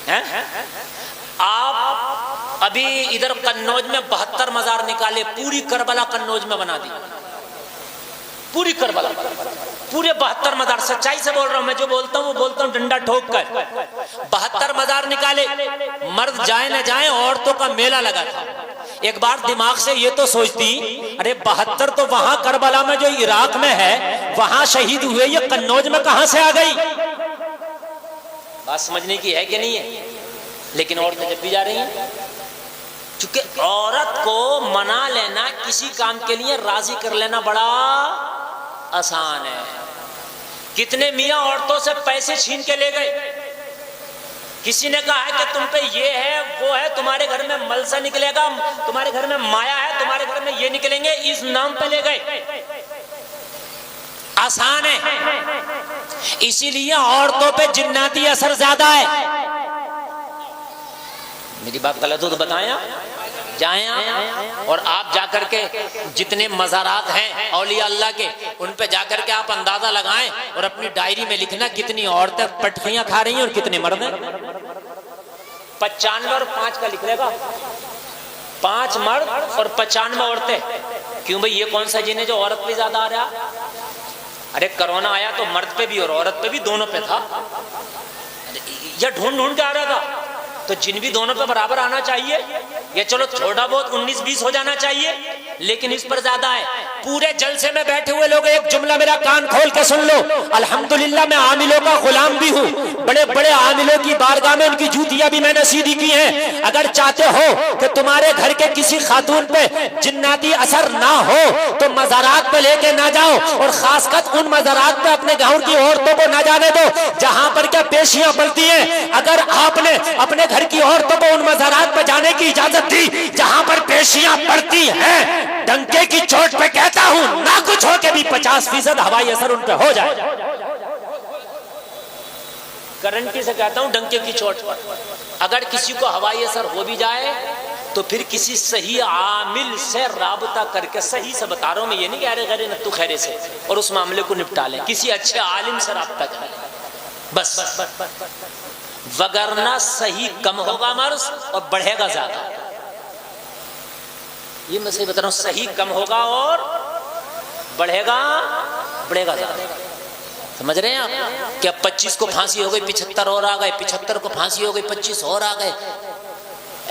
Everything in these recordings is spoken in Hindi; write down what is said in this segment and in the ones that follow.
हैं? आप अभी इधर कन्नौज में 72 मजार निकाले, पूरी करबला कन्नौज में बना दी, पूरी करबला, पूरे 72 मजार। सच्चाई से बोल रहा हूं, मैं जो बोलता हूं वो बोलता हूं डंडा ठोक कर। 72 मजार निकाले, मर्द जाए न जाए, औरतों का मेला लगा था। एक बार दिमाग से ये तो सोचती, अरे 72 तो वहां करबला में जो इराक में है वहां शहीद हुए, ये कन्नौज में कहां से आ गई? बात समझने की है कि नहीं है? लेकिन औरतें जब भी जा रही हैं, चूंकि औरत को मना लेना, किसी काम के लिए राजी कर लेना बड़ा आसान है। कितने मियां औरतों से पैसे छीन के ले गए। किसी ने कहा है कि तुम पे ये है वो है, तुम्हारे घर में मलसा निकलेगा, तुम्हारे घर में माया है, तुम्हारे घर में ये निकलेंगे, इस नाम पे ले गए। आसान है, इसीलिए औरतों पे जिन्नाती असर ज्यादा है। मेरी बात गलत हो तो बताएं, जाएं आप और आप जाकर के जितने मज़ारात हैं औलिया अल्लाह के, उन पे जाकर के आप अंदाजा लगाएं और अपनी डायरी में लिखना कितनी औरतें पटखियां खा रही हैं और कितने मर्द हैं। 95 और 5 का लिख लेगा, 5 मर्द और 95 औरतें। क्यों भाई, ये कौन सा जिन है जो औरत पे ज्यादा आ रहा? अरे कोरोना आया तो मर्द पे भी और औरत पे भी, दोनों पे था। यह ढूंढ ढूंढ के आ रहा था, तो जिन भी दोनों पे बराबर आना चाहिए। ये चलो छोटा बहुत 19-20 हो जाना चाहिए, लेकिन इस पर ज्यादा है। पूरे जलसे में बैठे हुए लोग एक जुमला मेरा कान खोल के सुन लो। अल्हम्दुलिल्लाह मैं आमिलों का गुलाम भी हूँ, बड़े बड़े आमिलों की बारगाह में उनकी जूतियां भी मैंने सीधी की हैं। अगर चाहते हो कि तुम्हारे घर के किसी खातून पे जिन्नाती असर ना हो तो मज़ारात पे लेके ना जाओ, और खासकर उन मज़ारात पे अपने गाँव की औरतों को ना जाने दो जहां पर क्या पेशियां पलती हैं। अगर आपने अपने घर की औरतों को उन मज़ारात पे जाने की इजाजत दी जहां पर पेशियां पड़ती हैं, डंके की चोट पे कहता हूं, ना कुछ हो के भी 50% हवाई असर उन पे हो जाए। गारंटी से कहता हूं, डंके की चोट पर अगर किसी को हवाई असर हो भी जाए तो फिर किसी सही आमिल से राबता करके, सही से बता रहा हूं मैं, ये नहीं कह रहे गैरे नत्तू खैरे से, और उस मामले को निपटा लें। किसी अच्छे आलिम से राबता करें बस, वगरना सही कम होगा मर्ज और बढ़ेगा ज्यादा। ये मैं सही बता रहा हूं, सही कम होगा और बढ़ेगा ज्यादा। समझ रहे हैं आप? क्या 25 को फांसी हो गई, 75 और आ गए, 75 को फांसी हो गई, 25 और आ गए।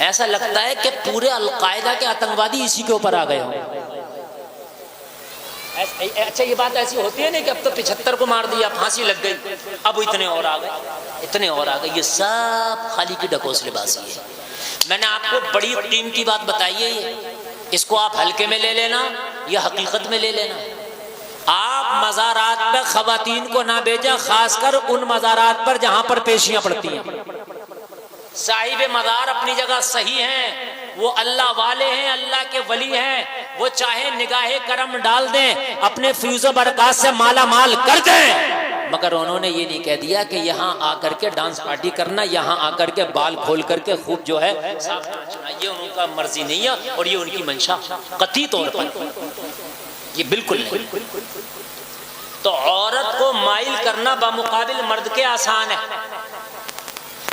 ऐसा लगता है कि पूरे अलकायदा के आतंकवादी इसी के ऊपर आ गए हों। अच्छा, ये बात ऐसी होती है नहीं कि अब तो 75 को मार दिया, फांसी लग गई, अब इतने और आ गए, इतने और आ गए। ये सब खाली की ढकोसलेबाजी है। मैंने आपको बड़ी कीमती बात बताई है, इसको आप हल्के में ले लेना या हकीकत में ले लेना। आप मज़ारात पर खवातीन को ना भेजा, खासकर उन मज़ारात पर जहां पर पेशियां पड़ती हैं। साहिब मज़ार अपनी जगह सही हैं, वो अल्लाह वाले हैं, अल्लाह के वली हैं, वो चाहे निगाहे करम डाल दें, अपने फ्यूज़ बरकत से माला माल कर दें, मगर उन्होंने ये नहीं कह दिया कि यहाँ आकर के डांस पार्टी करना, यहाँ आकर के बाल खोल करके खूब जो है साफ नाचना, ये उनका मर्जी नहीं है और ये उनकी मंशा कतई तौर पर ये बिल्कुल नहीं। तो औरत को माइल करना बामुकाबिल मर्द के आसान है।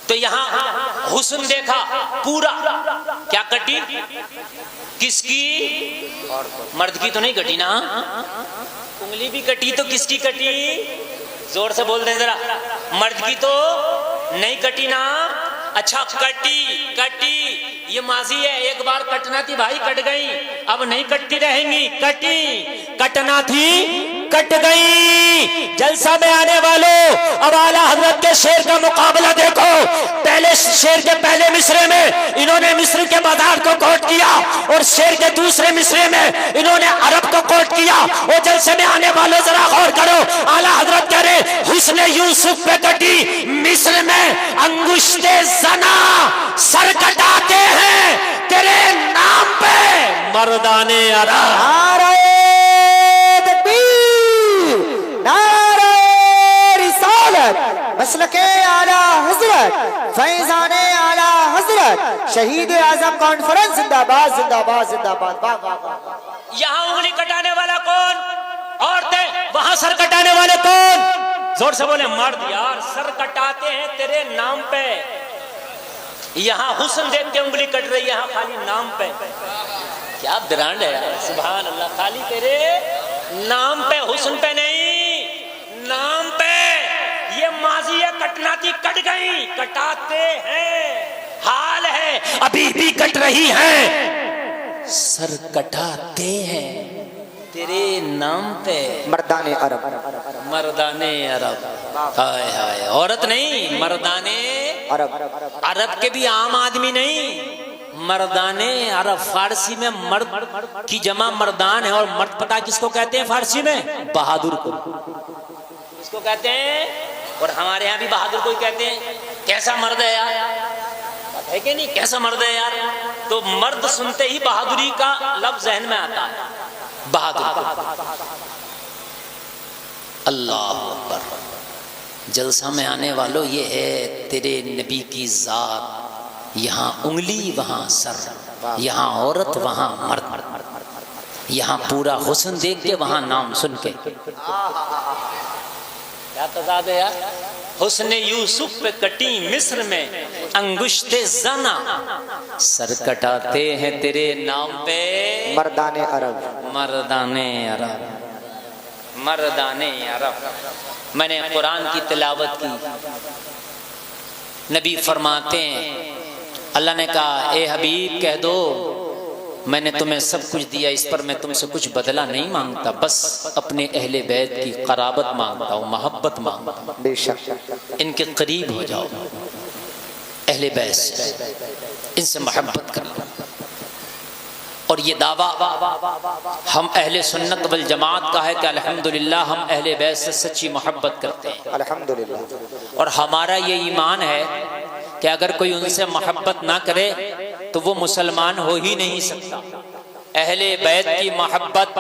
तो यहाँ हुस्न देखा पूरा, क्या कटी? किसकी? मर्द की तो नहीं कटी ना, उंगली भी कटी तो किसकी कटी? जोर से बोल दें जरा, मर्द की तो नहीं कटी ना। अच्छा, कटी ये माजी है, एक बार कटना थी भाई, कट गई, अब नहीं कटती रहेंगी। कटना थी, कट गई। जलसा में आने वालों, अब आला हजरत के शेर का मुकाबला देखो। पहले शेर के पहले मिसरे में इन्होंने मिस्र के बाजार को कोट किया, और शेर के दूसरे मिसरे में इन्होंने अरब को कोट किया। और जलसे में आने वालों जरा गौर करो, आला हजरत कह रहे हुस्न यूसुफ पे कटी, मिस्र में अंगुश्ते जना सर कटाते हैं तेरे नाम पे मर्दाने अरब। मसलके आला हजरत, फैजाने आला हजरत, शहीद आजम कॉन्फ्रेंस जिंदाबाद जिंदाबाद जिंदाबाद। यहाँ उंगली कटाने वाला कौन? औरतें। वहां सर कटाने वाले कौन? जोर से बोले, मर्द। यार सर कटाते हैं तेरे नाम पे, यहाँ हुस्न देख के उंगली कट रही है, यहाँ खाली नाम पे। क्या ब्रांड है यार, सुभान अल्लाह। खाली तेरे नाम पे, हुस्न पे नहीं, नाम पे। ये माजी है, कटना थी कट गई, कटाते हैं, हाल है अभी भी कट रही है, सर कटाते हैं तेरे नाम पे। मर्दाने अरब, मर्दाने अरब, हाय हाय, औरत नहीं, मर्दाने अरब। अरब के भी आम आदमी नहीं, मर्दाने अरब। फारसी में मर्द की जमा मर्दान है, और मर्द पता किसको कहते हैं फारसी में? बहादुर को। किसको कहते हैं? और हमारे यहाँ भी बहादुर को ही कहते हैं। कैसा मर्द है यार, है कि नहीं? कैसा मर्द है यार। तो मर्द सुनते ही बहादुरी का लफ्ज जहन में आता है, बहादुर। अल्लाह अकबर। जलसा में आने वालों, ये है तेरे नबी की जात। यहाँ उंगली वहाँ सर, यहाँ औरत वहाँ मर्द, यहाँ पूरा हुस्न देख के वहाँ नाम सुन के। क्या तजाद है यार। हुस्न यूसुफ पे कटी मिस्र में अंगुश्ते जना, सर कटाते हैं तेरे नाम पे। मर्दाने अरब, मर्दाने अरब, मर्दाने अरब। मैंने कुरान की तिलावत की, नबी फरमाते हैं, अल्लाह ने कहा ए हबीब कह दो मैंने तुम्हें सब कुछ दिया, इस पर मैं तुमसे कुछ बदला नहीं मांगता, बस अपने अहले बैत की कराबत मांगता हूँ, मोहब्बत मांगता हूँ। बेशक इनके करीब हो जाओ, अहले बैत से इनसे मोहब्बत कर लो। और ये दावा हम अहले सुन्नत वल जमात का है कि अल्हम्दुलिल्लाह हम अहले बैत से सच्ची मोहब्बत करते हैं, अल्हम्दुलिल्लाह। और हमारा ये ईमान है कि अगर कोई उनसे मोहब्बत ना करे तो वो मुसलमान हो ही नहीं सकता। अहले बैत की मोहब्बत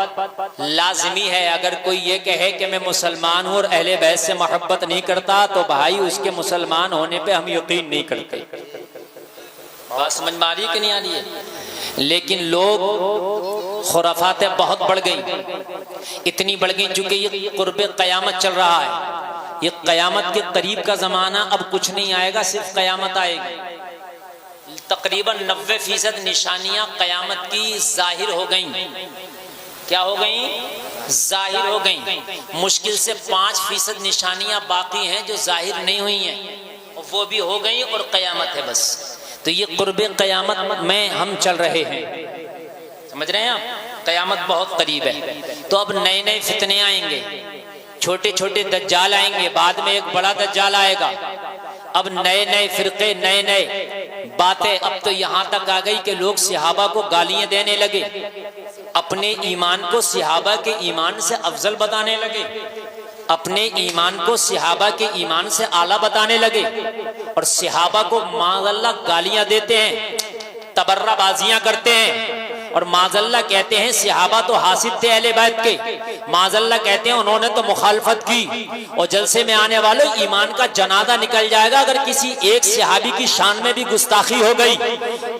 लाजमी है। अगर कोई ये कहे कि मैं मुसलमान हूँ और अहले बैत से मोहब्बत नहीं करता, तो भाई उसके मुसलमान होने पे हम यकीन नहीं करते। बात समझ में आ रही है कि नहीं आ रही है? लेकिन लोग खुराफातें बहुत बढ़ गई, इतनी बढ़ गई चूंकि ये कुर्बे क़यामत चल रहा है। ये क़यामत के करीब का ज़माना, अब कुछ नहीं आएगा, सिर्फ क़यामत आएगी। तकरीबन 90% निशानियां क़यामत की जाहिर हो गई। क्या हो गई? जाहिर हो गई। मुश्किल से 5% निशानियां बाकी हैं जो जाहिर नहीं हुई हैं, और वो भी हो गई और क़यामत है बस। तो ये कुर्बे क़यामत में हम चल रहे हैं, समझ रहे हैं आप? क़यामत बहुत करीब है। तो अब नए नए फितने आएंगे, छोटे छोटे दज्जाल आएंगे, बाद में एक बड़ा दज्जाल आएगा। अब नए नए फिरके, नए नए बातें। अब तो यहाँ तक आ गई कि लोग सहाबा को गालियां देने लगे, अपने ईमान को सहाबा के ईमान से अफजल बताने लगे, अपने ईमान को सहाबा के ईमान से आला बताने लगे, और सहाबा को माज़अल्लाह गालियां देते हैं, तबर्राबाजियां करते हैं, और माज़अल्लाह कहते हैं सहाबा तो हासिल थे अहले बैत के, माज़अल्लाह कहते हैं उन्होंने तो मुखालफत की। और जलसे में आने वालों ईमान का जनाजा निकल जाएगा अगर किसी एक सहाबी की शान में भी गुस्ताखी हो गई,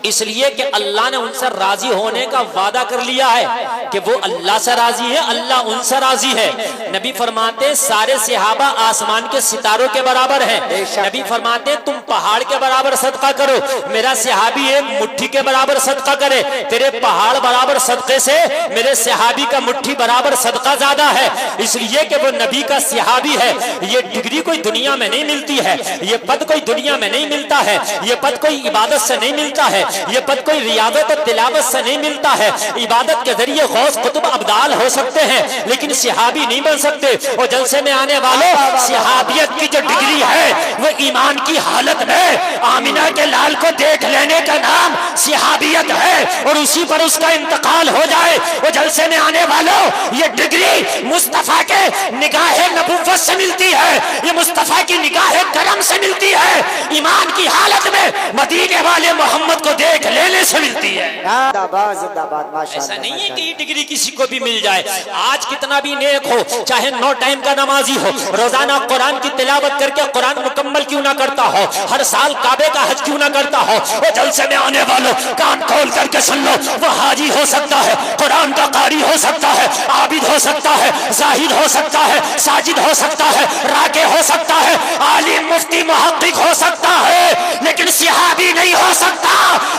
इसलिए कि अल्लाह ने उनसे राजी होने का वादा कर लिया है कि वो अल्लाह से राजी है, अल्लाह उनसे राजी है। नबी फरमाते सारे सहाबा आसमान के सितारों के बराबर है। नबी फरमाते तुम पहाड़ के बराबर सदका करो, मेरा सहाबी एक मुट्ठी के बराबर सदका करे, तेरे पहाड़ बराबर सदके से मेरे सहाबी का मुट्ठी बराबर सदका ज्यादा है, इसलिए कि वो नबी का सहाबी है। ये डिग्री कोई दुनिया में नहीं मिलती है, ये पद कोई दुनिया में नहीं मिलता है, ये पद कोई इबादत से नहीं मिलता है, ये पद कोई रियादत और तिलावत से नहीं मिलता है। इबादत के जरिए गौस कुतुब अब्दाल हो सकते हैं, लेकिन सहाबी नहीं बन सकते। और जलसे में आने वालों सहाबियत की जो डिग्री है वो ईमान की हालत में आमिना के लाल को देख लेने का नाम सहाबियत है, और उसी पर उसका इंतकाल हो जाए। वो जलसे में आने वालों ये डिग्री मुस्तफा के निगाहे नबुव्वत से मिलती है, ये मुस्तफा की निगाहे करम से मिलती है, ईमान की हालत में मदीने वाले मोहम्मद को देख लेने से मिलती है। जिंदाबाद जिंदाबाद माशाअल्लाह। ऐसा नहीं है कि ये डिग्री किसी को भी मिल जाए। आज कितना भी नेक हो, चाहे 9 टाइम का नमाजी हो, रोजाना कुरान की तिलावत करके कुरान मुकम्मल क्यों ना करता हो, हर साल काबे का हज क्यों ना करता हो, वो जलसे में आने वालों कान खोल करके सुन लो, वो हाजी हो सकता है, कुरान का कारी हो सकता है, आबिद हो सकता है, जाहिद हो सकता है, साजिद हो सकता है, राके हो सकता है, आलिम मुफ्ती मुहक्किक हो सकता है, लेकिन सहाबी नहीं हो हो सकता,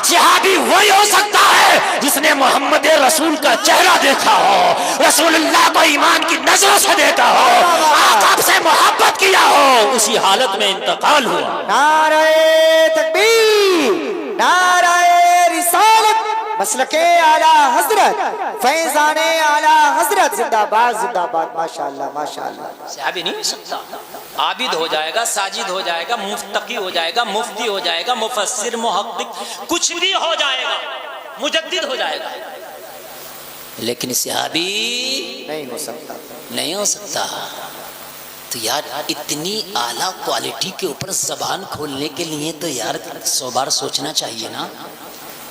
सहाबी वही हो सकता है जिसने मोहम्मद रसूल का चेहरा देखा हो, रसूलुल्लाह को ईमान की नजरों से देखा हो, आका से मोहब्बत किया हो, उसी हालत में इंतकाल हुआ। नारे तकबीर, नारे रिसालत, मसलके आला हजरत, फैजाने आला हजरत, जिंदाबाद जिंदाबाद, माशाअल्लाह माशाअल्लाह। सहाबी नहीं हो सकता, आबिद हो जाएगा, साजिद हो जाएगा, मुफ्तकी हो जाएगा, मुफ्ती हो जाएगा, मुफस्सिर, मुहक्किक, कुछ भी हो जाएगा, मुजद्दिद हो जाएगा, लेकिन सहाबी नहीं हो सकता, नहीं हो सकता। तो यार इतनी आला क्वालिटी के ऊपर जबान खोलने के लिए तो यार 100 बार सोचना चाहिए ना,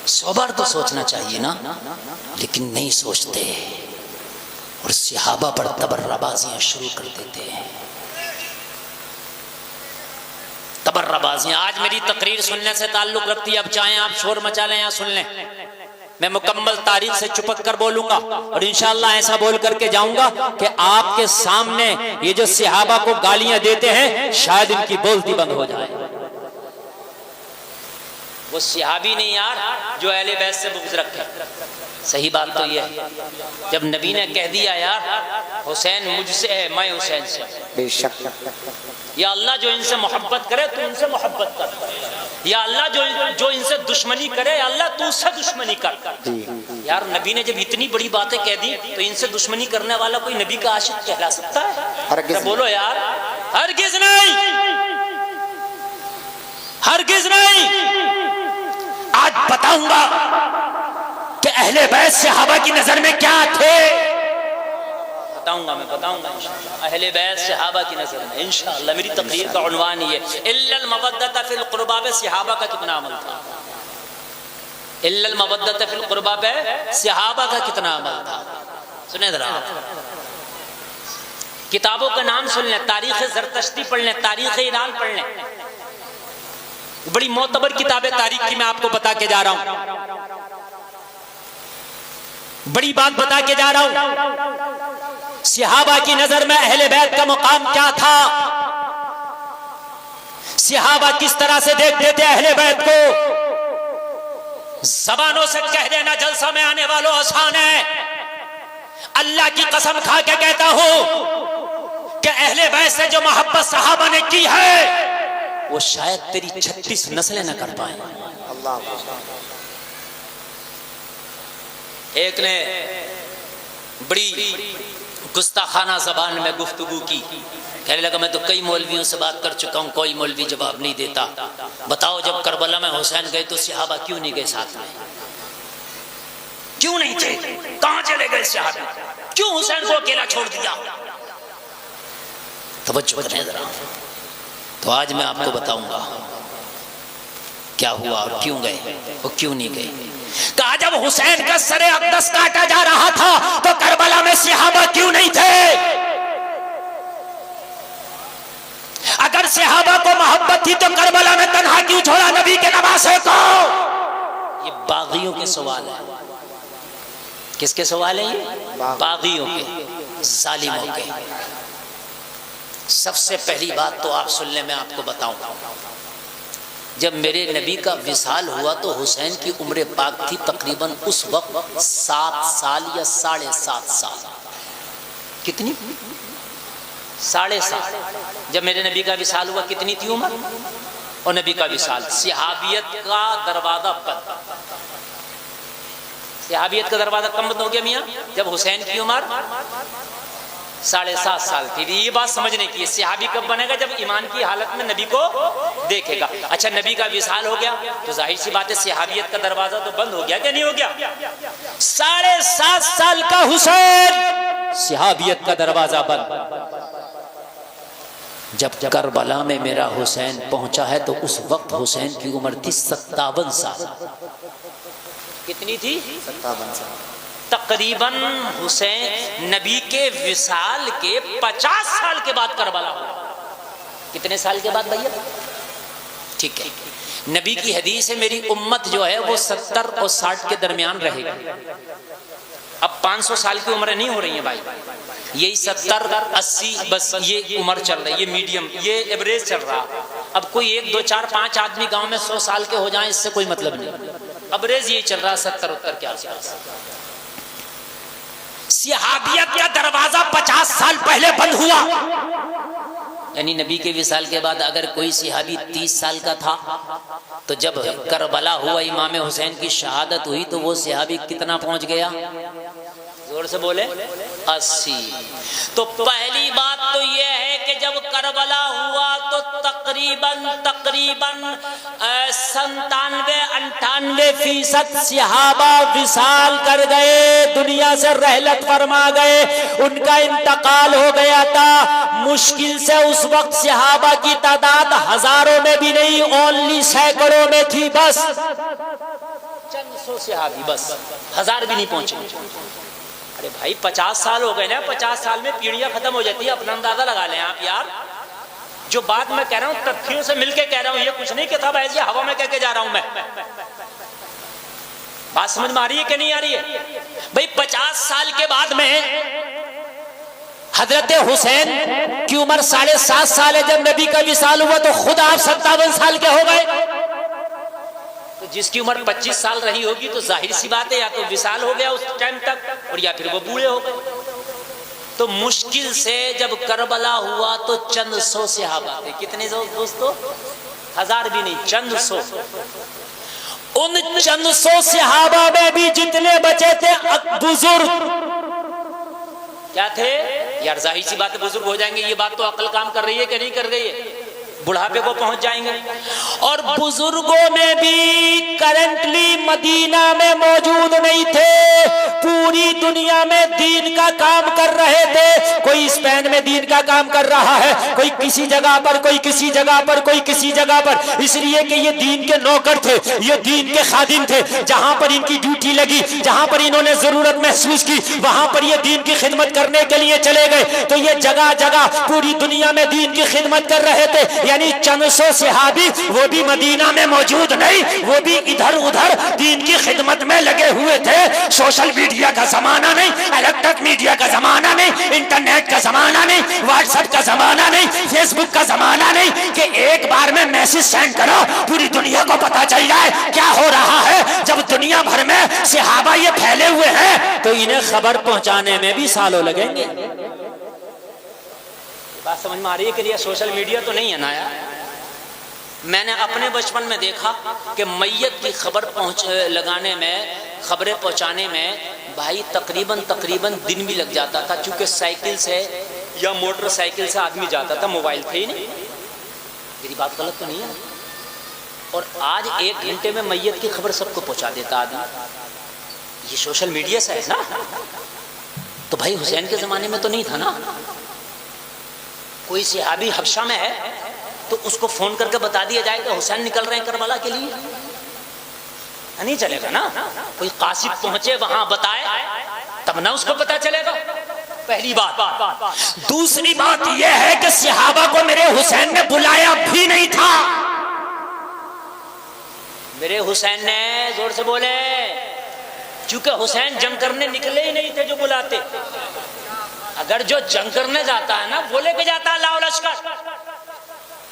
100 बार तो सोचना चाहिए ना, लेकिन नहीं सोचते और सहाबा पर तबर्राबाजियां शुरू कर देते हैं। तबर्राबाजियां आज मेरी तकरीर सुनने से ताल्लुक रखती है, अब चाहे आप शोर मचा लें या सुन लें, मैं मुकम्मल तारीख से चिपक कर बोलूंगा और इंशाअल्लाह ऐसा बोल करके जाऊंगा कि आपके सामने ये जो सहाबा को गालियां देते हैं शायद इनकी बोलती बंद हो जाए। वो सहाबी नहीं यार जो अहले बैत से बुग़्ज़ रखे। सही बात तो ये है, जब नबी ने कह दिया यार हुसैन मुझसे है, मैं हुसैन से, बेशक, या अल्लाह जो इनसे मोहब्बत करे तू इनसे मोहब्बत कर, या अल्लाह जो इनसे दुश्मनी करे या अल्लाह तू उससे दुश्मनी कर। यार नबी ने जब इतनी बड़ी बातें कह दी तो इनसे दुश्मनी करने वाला कोई नबी का आशिक कहला सकता है? हरगिज़ बोलो यार, हरगिज़ नहीं, हरगिज़ नहीं। आज बताऊंगा कि अहले बैत सहाबा की नजर में क्या थे, बताऊंगा, मैं बताऊंगा इंशाअल्लाह अहले बैत सहाबा की नजर में इंशाअल्लाह। मेरी तकरीर का उन्वान ये इल्लल मवद्दत फिल क़ुरबा पे सहाबा का कितना अमल था, इल्लल मवद्दत फिल क़ुरबा पे सहाबा का कितना अमल था। सुने जरा, किताबों का नाम सुन लें, तारीख़ ज़रतश्ती पढ़ लें, तारीख़ ईरान पढ़ लें, बड़ी मोतबर किताबें तारीख की मैं आपको बता के जा रहा हूं, बड़ी बात बता के जा रहा हूं। सहाबा की नजर में अहले बैत का मुकाम क्या था, सहाबा किस तरह से देखते थे अहले बैत को। जबानों से कह देना जलसा में आने वालों आसान है, अल्लाह की कसम खा के कहता हूं कि अहले बैत से जो मोहब्बत सहाबा ने की है वो शायद तेरी 36 नस्लें न कर पाए। एक ने बड़ी गुस्ताखाना जबान में गुफ्तगू की, कहने लगा मैं तो कई मौलवियों से बात कर चुका हूं, कोई मौलवी जवाब नहीं देता, बताओ जब करबला में हुसैन गए तो सहाबा क्यों नहीं गए साथ में, क्यों नहीं थे, कहां चले गए सहाबा, क्यों हुसैन को अकेला छोड़ दिया। तवज्जो करें जरा। तो आज मैं आपको बताऊंगा क्या हुआ और क्यों गए और क्यों नहीं गए। कहा जब हुसैन का सरे अक़दस काटा जा रहा था तो करबला में सहाबा क्यों नहीं थे। अगर सहाबा को मोहब्बत थी तो करबला में तन्हा क्यों छोड़ा नबी के नवासे को। ये बागियों के सवाल है। किसके सवाल है ये? बागियों के, जालिमों के। सबसे पहली बात तो आप सुन लें, मैं आपको बताऊं, जब मेरे नबी का विसाल हुआ तो हुसैन की उम्र पाक थी तकरीबन उस वक्त 7 साल या 7.5 साल। कितनी? 7.5। जब मेरे नबी का विसाल हुआ कितनी थी उम्र? और नबी का विसाल, सहाबियत का दरवाजा बंद, सहाबियत का दरवाजा कब बंद हो गया मियाँ? जब हुसैन की उम्र 7.5 साल थी। ये बात समझने की है, सहाबी कब बनेगा? जब ईमान की हालत में नबी को देखेगा। अच्छा, नबी का विसाल हो गया तो जाहिर सी बात है सहाबियत का दरवाजा तो बंद हो गया, क्या नहीं हो गया? 7.5 साल का हुसैन, सहाबियत का दरवाजा बंद। जब करबला में मेरा हुसैन पहुंचा है तो उस वक्त हुसैन की उम्र थी 57 साल। कितनी थी? 57 साल। तकरीबन हुसैन नबी के विसाल के 50 साल के बाद करबला हुआ। कितने साल के बाद भैया? ठीक है, नबी की हदीस है मेरी उम्मत जो है वो 70 और 60 के दरमियान रहेगी। अब 500 साल की उम्र नहीं हो रही है भाई, यही 70 80 बस ये उम्र चल रही है, ये मीडियम, ये एवरेज चल रहा। अब कोई 1 2 4 5 आदमी गांव में 100 साल के हो जाएं, इससे कोई मतलब नहीं। अबरेज ये चल रहा 70-70 के आसपास। सिहाबियत का दरवाजा 50 साल पहले बंद हुआ, यानी नबी के विसाल के बाद अगर कोई सिहाबी 30 साल का था तो जब करबला हुआ, इमाम हुसैन की शहादत हुई, तो वो सिहाबी कितना पहुंच गया? जोर से बोले 80। तो पहली बात तो ये है कि जब करबला हुआ तो तकरीबन 97-98% सिहाबा विसाल कर गए, दुनिया से रहलत फरमा गए, उनका इंतकाल हो गया था। मुश्किल से उस वक्त सिहाबा की तादाद हजारों में भी नहीं, ओनली सैकड़ों में थी, बस चंद सौ सिहाबी, बस 1000 भी नहीं पहुंचे। अरे भाई 50 साल हो गए ना, 50 साल में पीढ़ियां खत्म हो जाती है, अपना अंदाजा लगा लें आप यार। जो बात मैं कह रहा हूं तथ्यों से मिलके कह रहा हूं, ये कुछ नहीं कि था ऐसे हवा में कह के जा रहा हूं मैं। बात समझ में आ रही है कि नहीं आ रही है? भाई 50 साल के बाद में हजरत हुसैन की उम्र 7.5 साल है। जब नबी का विसाल हुआ तो खुद आप 57 साल के हो गए। तो जिसकी उम्र 25 साल रही होगी तो जाहिर सी बात है या तो विसाल हो गया उस टाइम तक, और या फिर वो बूढ़े हो गए। तो मुश्किल से जब करबला हुआ तो चंद सौ सहाबा थे। कितने दोस्तों? 1000 भी नहीं, चंद सौ। उन चंद सौ सहाबा में भी जितने बचे थे बुजुर्ग क्या थे यार? जाहिर सी बात है बुजुर्ग हो जाएंगे। ये बात तो अकल काम कर रही है कि नहीं कर रही है? बुढ़ापे को पहुंच जाएंगे। और बुजुर्गों में भी करंटली मदीना में मौजूद नहीं थे, पूरी दुनिया में दीन का काम कर रहे थे। कोई स्पेन में दीन का काम कर रहा है, कोई किसी जगह पर, कोई किसी जगह पर, कोई किसी जगह पर, इसलिए कि ये दीन के नौकर थे, ये दीन के खादिम थे। जहां पर इनकी ड्यूटी लगी, जहां पर इन्होंने जरूरत महसूस की, वहां पर ये दीन की खिदमत करने के लिए चले गए। तो ये जगह जगह पूरी दुनिया में दीन की खिदमत कर रहे थे। यानी चंद सौ सहाबी, वो भी मदीना में मौजूद नहीं, वो भी इधर उधर दीन की खिदमत में लगे हुए थे। सोशल मीडिया का जमाना नहीं, इलेक्ट्रिक मीडिया का जमाना नहीं, इंटरनेट का जमाना नहीं, व्हाट्सएप का जमाना नहीं, फेसबुक का जमाना नहीं कि एक बार में मैसेज सेंड करो पूरी दुनिया को पता चल जाए क्या हो रहा है। जब दुनिया भर में सहाबा ये फैले हुए हैं तो इन्हें खबर पहुंचाने में भी सालों लगेंगे। बात समझ में आ रही है कि सोशल मीडिया तो नहीं है ना यार। मैंने अपने बचपन में देखा कि मैयत की खबर लगाने में, खबरें पहुंचाने में भाई तकरीबन दिन भी लग जाता था, क्योंकि साइकिल से या मोटरसाइकिल से आदमी जाता था, मोबाइल थे ही नहीं। मेरी बात गलत तो नहीं है? और आज 1 घंटे में मैयत की खबर सबको पहुंचा देता आदमी। ये सोशल मीडिया से है ना। तो भाई हुसैन के जमाने में तो नहीं था ना। कोई सहाबी हबशा में है तो उसको फोन करके बता दिया जाए कि हुसैन निकल रहे हैं करबला के लिए, नहीं चलेगा ना। कोई कासिद पहुंचे वहां बताए तब ना उसको पता चलेगा, पहली बात। दूसरी बात यह है कि सहाबा को मेरे हुसैन ने बुलाया भी नहीं था। मेरे हुसैन ने, जोर से बोले, क्योंकि हुसैन जंग करने निकले ही नहीं थे जो बुलाते। अगर जो जंग करने जाता है ना वो लेके जाता है लाओ लश्कर।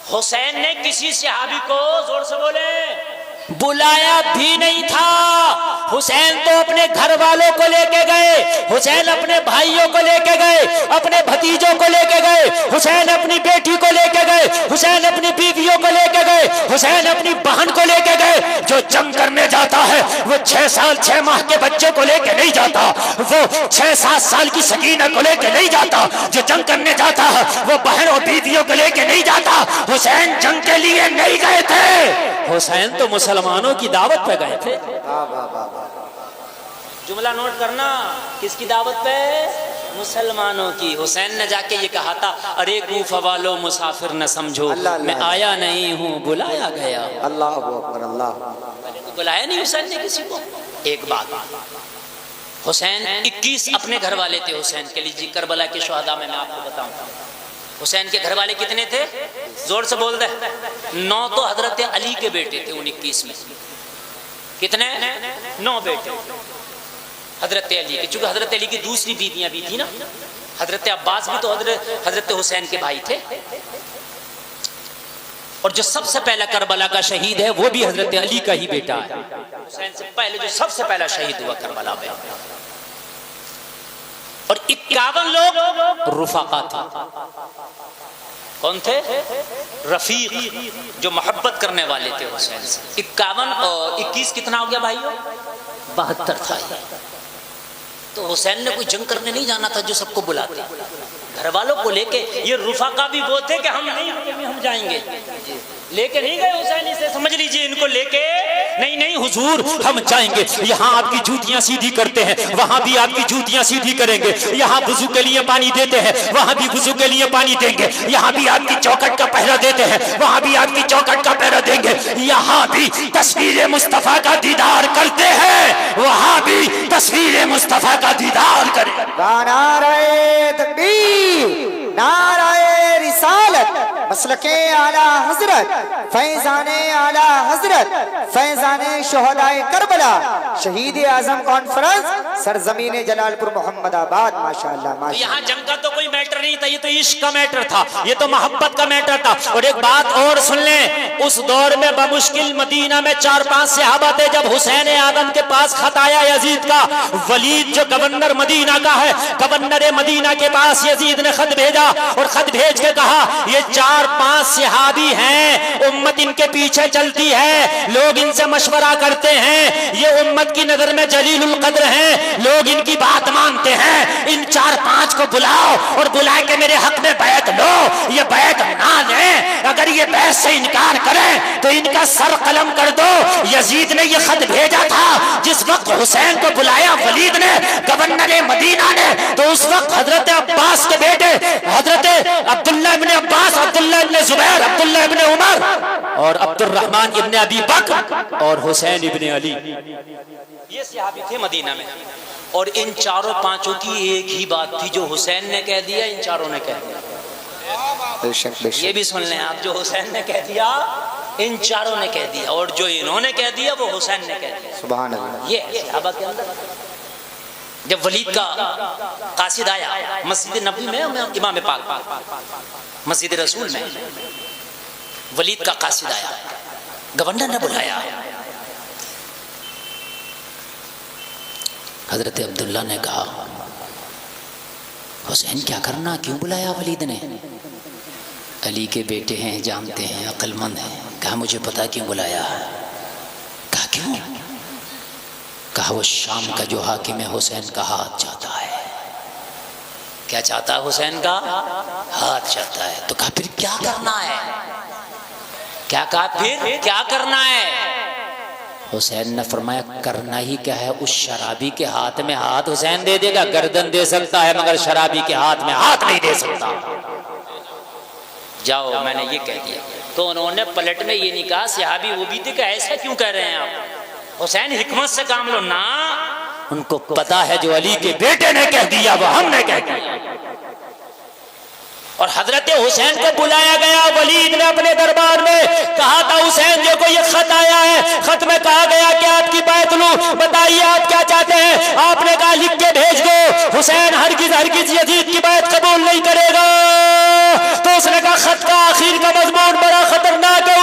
हुसैन ने किसी सहाबी को, जोर से बोले, बुलाया भी नहीं था। हुसैन तो अपने घर वालों को लेके गए, हुसैन अपने भाइयों को लेके गए, अपने भतीजों को लेके गए, हुसैन अपनी बेटी को लेके गए, हुसैन अपनी बीवियों को लेके गए, हुसैन अपनी बहन को लेके गए। जो जंग करने जाता है वो 6 साल 6 माह के बच्चे को लेके नहीं जाता, वो 6-7 साल की सकीना को लेके नहीं जाता। जो जंग करने जाता है वो बहन और बीवियों को लेके नहीं जाता। हुसैन जंग के लिए नहीं गए थे, हुसैन तो मुसलमानों की दावत पे गए थे। जुमला नोट करना, किसकी दावत पे? मुसलमानों की। हुसैन ने जाके ये कहा था, अरे कूफा वालों मुसाफिर न समझो, मैं आया नहीं हूँ बुलाया गया। अल्लाह अकबर, अल्लाह। बुलाया नहीं हुसैन ने किसी को। एक बात, हुसैन 21 अपने घर वाले थे हुसैन के लिए। करबला के शहादा में मैं आपको बताऊं हुसैन के घर वाले कितने थे, जोर से बोल दे। 9 तो हजरत अली के बेटे थे उन 21 में। कितने? 9 बेटे हजरत अली के, चूंकि हजरत अली की दूसरी बीवियां भी थी ना। हजरत अब्बास भी तो हजरत हुसैन के भाई थे। और जो सबसे पहला करबला का शहीद है वो भी हजरत अली का ही बेटा है। हुसैन से पहले जो सबसे पहला शहीद हुआ करबला में, और 51 लोग रुफाका थे। कौन थे? रफीक, जो मोहब्बत करने वाले थे हुसैन से। 51 और 21 कितना हो गया भाइयों? 72 था। तो हुसैन ने कोई जंग करने नहीं जाना था जो सबको बुलाते, घर वालों को लेके। ये रुफाका भी वो थे कि हम नहीं, हम जाएंगे, लेके नहीं गए हुसैन से, समझ लीजिए इनको लेके नहीं नहीं हुजूर हम जाएंगे, यहाँ आपकी जूतियां सीधी करते हैं, वहां भी आपकी जूतियां सीधी करेंगे, यहाँ वुजू के लिए पानी देते हैं, वहां भी वुजू के लिए पानी देंगे, यहाँ भी आपकी चौखट का पहरा देते हैं, वहां भी आपकी चौखट का पहरा देंगे, यहाँ भी तस्वीर मुस्तफा का दीदार करते हैं, वहां भी तस्वीर मुस्तफा का दीदार करें। नारे तकबीर, नारे रिसालत, मसलके आला हजरत, फैजाने आला हजरत, फैजाने शोहदाए करबला, शहीद आजम कॉन्फ्रेंस, सरजमीन जलालपुर मोहम्मदाबाद। माशाअल्लाह माशाअल्लाह। यहाँ जंग का तो कोई मैटर नहीं था, ये तो इश्क का मैटर था, ये तो मोहब्बत का मैटर था। और एक बात और सुन लें, उस दौर में बमुश्किल मदीना में 4-5 सहाबा थे। जब हुसैन आदम के पास खत आया यजीद का, वलीद जो गवर्नर मदीना का है, गवर्नर मदीना के पास यजीद ने खत भेजा और खत भेज के कहा ये 4-5 सहाबी हैं, उम्मत इनके पीछे चलती है, लोग इनसे मशवरा करते हैं, ये उम्मत की नजर में जलीलुल कद्र हैं, लोग इनकी बात मानते हैं, इन 4-5 को बुलाओ और बुला के मेरे हक में बैत लो। ये बैत ना लें, अगर ये बैत से इनकार करें तो इनका सर कलम कर दो। यजीद ने ये खत भेजा था जिस वक्त हुसैन को बुलाया वलीद ने, गवर्नर मदीना ने, तो उस वक्त हजरत अब्बास के बेटे हजरत अब्दुल्ला इब्ने अब्बास, अब्दुल्ला इब्ने जुबैर, अब्दुल्ला इब्ने उमर और अब्दुर्रहमान इब्ने अबी बकर और हुसैन इब्ने अली, ये सहाबी थे मदीना में। और इन 4-5 की एक ही बात थी, जो हुसैन ने कह दिया इन चारों ने कह दिया। बेशक बेशक। ये भी सुन लें आप, जो हुसैन ने कह दिया इन चारों ने कह दिया, और जो इन्होंने कह दिया वो हुसैन ने कह दिया। सुभान अल्लाह। ये सहाबा के अंदर जब वलीद का कासिद आया मस्जिद नबी में, इमाम पाक मस्जिद रसूल में, वलीद का कासिद आया, गवर्नर ने बुलाया। हजरत अब्दुल्ला ने कहा हुसैन क्या करना, क्यों बुलाया वलीद ने? अली के बेटे हैं, जानते हैं, अक्लमंद हैं। कहा मुझे पता क्यों बुलाया। कहा क्यों? कहा वो शाम का जो हाकिम है हुसैन का हाथ चाहता है। क्या चाहता है? हुसैन का हाथ चाहता है। तो कहा फिर क्या करना है? क्या कहा फिर क्या करना है? हुसैन ने फरमाया करना ही क्या है, उस शराबी के हाथ में हाथ हुसैन दे देगा, गर्दन दे सकता है मगर शराबी के हाथ में हाथ नहीं दे सकता। जाओ, मैंने ये कह दिया। तो उन्होंने पलट में ये नहीं कहा सहाबी वो भी थे कि ऐसा क्यों कह रहे हैं आप, हुसैन हिकमत से काम लो ना। उनको पता है जो अली के बेटे ने कह दिया वो हमने कह दिया। और हजरत हुसैन को बुलाया गया। वलीद ने अपने दरबार में कहा था हुसैन जो को ये खत आया है, खत में कहा गया कि आपकी बैत लूं, बताइए आप क्या चाहते हैं। आपने कहा लिख के भेज दो। हुसैन हरगिज यजीद की बैत कबूल नहीं करेगा। तो उसने कहा खत का आखिर का मजमून बड़ा खतरनाक है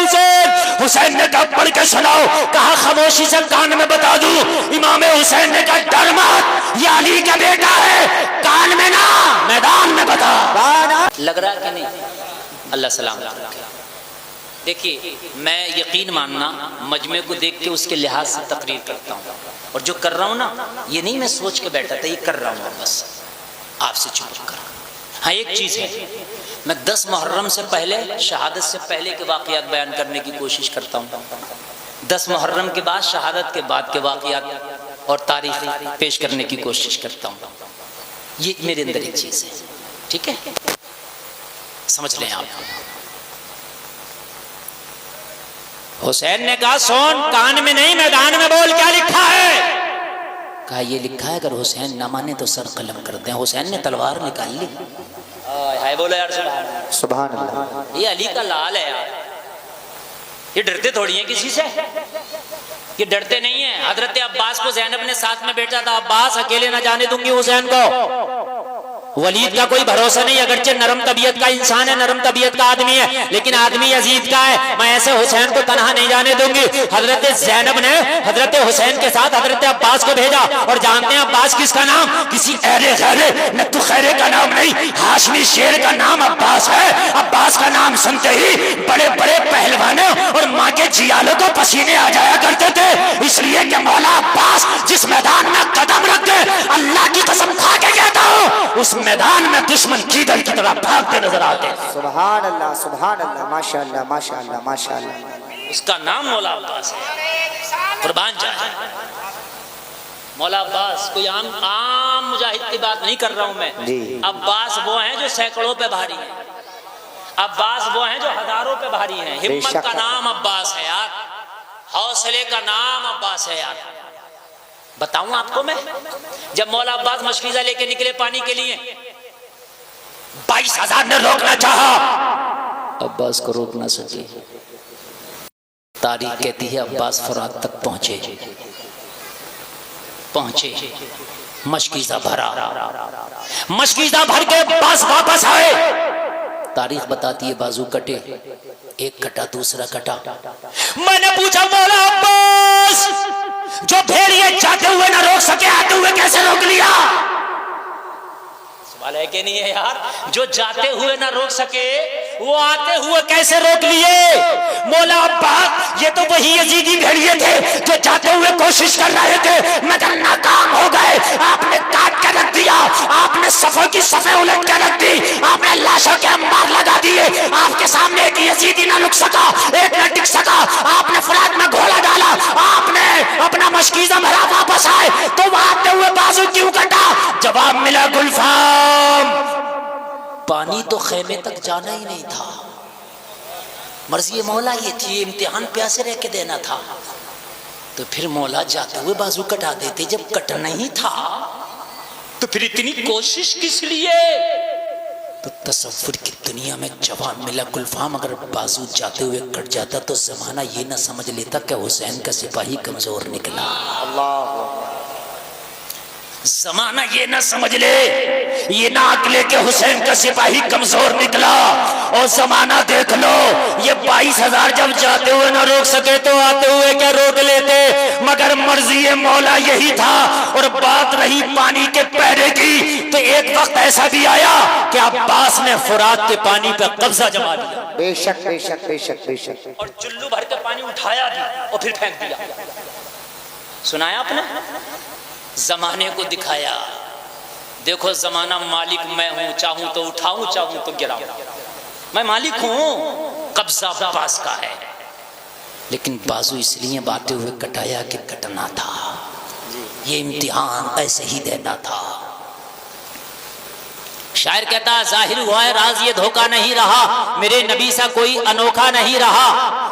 हुसैन ने कहा पढ़ के सुनाओ। कहा खामोशी से कान में बता दूं। इमाम हुसैन ने कहा डर मत, ये अली का बेटा है, कान में ना मैदान में बता। लग रहा कि नहीं? अल्लाह सलाम रखे। देखिए मैं यकीन मानना मजमे को देख के उसके लिहाज से तकरीर करता हूँ, और जो कर रहा हूँ ना ये नहीं मैं सोच के बैठा था, ये कर रहा हूँ बस आपसे चुप कर। हाँ एक चीज़ है, मैं 10 मुहर्रम से पहले, शहादत से पहले के वाक़यात बयान करने की कोशिश करता हूँ। 10 मुहर्रम के बाद, शहादत के बाद के वाक़यात और तारीख पेश करने की कोशिश करता हूँ। ये मेरे अंदर एक चीज़ है, ठीक है, समझ लें आप। हुसैन ने कहा सुन, कान में नहीं मैदान में बोल, क्या लिखा है? कहा ये लिखा है अगर हुसैन ना माने तो सर कलम कर दें। हुसैन ने तलवार निकाल ली। हाय बोलो यार सुभान अल्लाह। ये अली का लाल है यार, ये डरते थोड़ी हैं किसी से, ये डरते नहीं है। हजरत अब्बास को ज़ैनब ने साथ में बैठा था, अब्बास अकेले ना जाने दूंगी हुसैन को। वलीद का कोई भरोसा नहीं, अगरचे नरम तबीयत का इंसान है, नरम तबीयत का आदमी है, लेकिन आदमी यजीद का है। मैं ऐसे हुसैन को तनहा नहीं जाने दूंगी। हजरत ज़ैनब ने हजरत हुसैन के साथ हजरत अब्बास को भेजा, और जानते हैं अब्बास किसका नाम? किसी अहले खैरे नत्तु खैरे का नाम नहीं, हाशमी शेर का नाम अब्बास है। अब्बास का नाम सुनते ही बड़े बड़े पहलवानों और माँ के जियालों को पसीने आ जाया करते थे, इसलिए कि मौला अब्बास जिस मैदान में कदम रख दे, अल्लाह की कसम खा के कहता हूँ, उस मैदान में दुश्मन कीदड़ की तरह भागते नजर आते। सुभान अल्लाह, सुभान अल्लाह, माशाअल्लाह, माशाअल्लाह, माशाअल्लाह। उसका नाम मौला अब्बास है। कुर्बान जाए मौला अब्बास। कोई आम मुजाहिद की बात नहीं कर रहा हूं मैं। अब्बास वो हैं जो सैकड़ों पे भारी हैं, अब्बास वो हैं जो हजारों पे भारी हैं। हिम्मत का नाम अब्बास है यार, हौसले का नाम अब्बास है यार। बताऊं आपको मैं, जब मौला अब्बास मशकीजा लेके निकले पानी के लिए, 22,000 ने रोकना चाहा, अब्बास को रोक ना सके। तारीख कहती है अब्बास फुरात तक पहुंचे, मशकीजा भरा, मशकीजा भर के अब्बास वापस आए। तारीख बताती है बाजू कटे, एक कटा दूसरा कटा। मैंने पूछा मौला अब्बास, जो भेड़िए जाते हुए ना रोक सके, आते हुए कैसे रोक लिया? सवाल है कि नहीं है यार? जो जाते हुए ना रोक सके, वो आते हुए कैसे रोक लिए? मौला अब्बास ये तो वही यजीदी भेड़िए थे जो जाते हुए कोशिश कर रहे थे, मगर नाकाम हो गए। आपने काट के रख दिया, आपने सफों की सफे उलट के रख दी, आपने लाशों के अंबार लगा दिए। आपके सामने एक यजीदी ना रुक सका, एक न टिक सका। आपने फुरात में घोड़ा डाला, आपने अपना मशकीजा भरा, वापस आए तो आते हुए बाजू क्यों कटा? जवाब मिला गुलफाम, पानी तो खेमे तक जाना ही नहीं था। मर्जी मौला ये थी, इम्तिहान प्यासे रह के देना था, तो फिर मौला जाते हुए बाजू कटा देते। जब कटना ही था तो फिर इतनी कोशिश किस लिए? तो तसव्वुर की दुनिया में जवाब मिला गुलफाम, अगर बाजू जाते हुए कट जाता तो जमाना ये ना समझ लेता कि हुसैन का सिपाही कमजोर निकला। अल्लाह, जमाना ये ना समझ ले, ये ना अकले के हुसैन का सिपाही कमजोर निकला। और जमाना देख लो, ये 22,000 जब जाते हुए ना रोक सके तो आते हुए क्या रोक लेते? मगर मर्जी मौला यही था। और बात रही पानी के पहरे की, तो एक वक्त ऐसा भी आया कि अब्बास ने फुरात के पानी पर कब्जा जमा लिया। बेशक बेशक बेशक बेशक। और चुल्लू भर के पानी उठाया भी और फिर फेंक दिया। सुनाया आपने? जमाने को दिखाया, देखो जमाना मालिक मैं हूं, चाहूं तो उठाऊं, चाहूं तो गिराऊं, मैं मालिक हूं। कब्जा अब्बास का है, लेकिन बाजू इसलिए बांटे हुए कटाया कि कटना था, ये इम्तिहान ऐसे ही देना था। शायर कहता जाहिर हुआ है राज ये धोखा नहीं रहा, मेरे नबी सा कोई अनोखा नहीं रहा।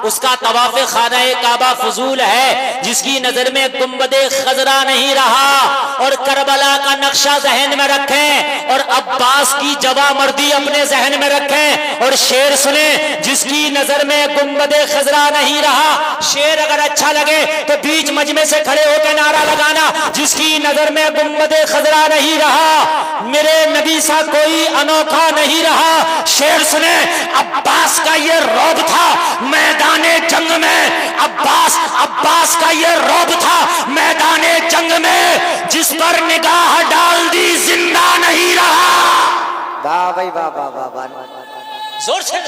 उसका तवाफ़े खाना-ए काबा फजूल है, जिसकी नजर में गुंबदे खजरा नहीं रहा। और करबला का नक्शा जहन में रखें, और अब्बास की जवामर्दी अपने जहन में रखें। और शेर सुने, जिसकी नजर में गुंबदे खजरा नहीं रहा। शेर अगर अच्छा लगे तो बीच मजमे से खड़े होकर नारा लगाना, जिसकी नजर में गुंबदे खजरा नहीं रहा, मेरे नबी सा कोई अनोखा नहीं रहा। शेर सुने, अब्बास का ये रौब था मैदाने जंग में, अब्बास का ये रौब था मैदाने जंग में, जिस पर निगाह डाल दी जिंदा नहीं रहा। वाह भाई वाह वाह वाह, जोर से